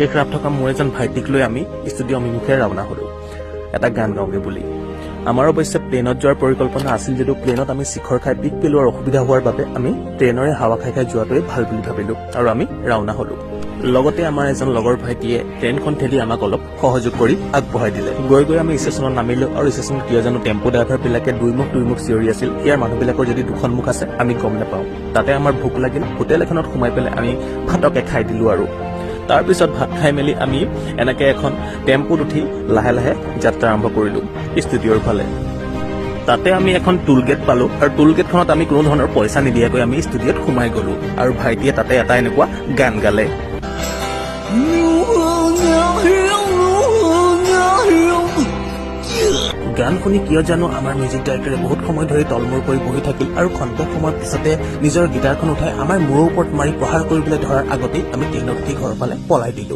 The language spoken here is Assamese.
শেষ ৰাত থকা মোৰ এজন ভাইটিক লৈ আমি ষ্টুডিঅ' অভিমুখে ৰাওনা হলো এটা গান গাওঁগে বুলি। আমাৰ অৱশ্যে প্লেনত যোৱাৰ পৰিকল্পনা আছিল যদিও প্লেনত আমি শিখৰ খাই পিক পেলোৱাৰ অসুবিধা হোৱাৰ বাবে আমি ট্ৰেইনৰে হাৱা খাই খাই যোৱাটোৱে ভাল বুলি ভাবিলো আৰু আমি ৰাওনা হলো। লগতে আমাৰ এজন লগৰ ভাইটিয়ে ট্ৰেইনখন ঠেলি আমাক অলপ সহযোগ কৰি আগবঢ়াই দিলে। গৈ গৈ আমি ষ্টেচনত নামিলো আৰু ষ্টেচনত কিয় জানো টেম্পো ড্ৰাইভাৰবিলাকে দুই মুখ চিঞৰি আছিল। ইয়াৰ মানুহবিলাকৰ যদি দুখন মুখ আছে আমি গম নাপাওঁ। তাতে আমাৰ ভোক লাগিল, হোটেল এখনত সোমাই পেলাই আমি ভাতকে খাই দিলো আৰু তাৰপিছত ভাত খাই মেলি আমি এনেকে এখন টেম্পোত উঠি লাহে লাহে যাত্ৰা আৰম্ভ কৰিলো ষ্টুডিঅ'ৰ ফালে। তাতে আমি এখন টুল গেট পালো আৰু টুল গেটখনত আমি কোনো ধৰণৰ পইচা নিদিয়াকৈ আমি ষ্টুডিঅ'ত সোমাই গলো আৰু ভাইটিয়ে তাতে এটা এনেকুৱা গান গালে। গান শুনি কিয় জানো আমাৰ মিউজিক ডাইৰেক্টৰে বহুত সময় ধৰি তলমূৰ কৰি বহি থাকিল আৰু খন্তেক সময়ৰ পিছতে নিজৰ গিটাৰখন উঠাই আমাৰ মূৰৰ ওপৰত মাৰি প্ৰহাৰ কৰিবলৈ ধৰাৰ আগতেই আমি ট্ৰেইনত উঠি ঘৰৰ ফালে পলাই দিলো।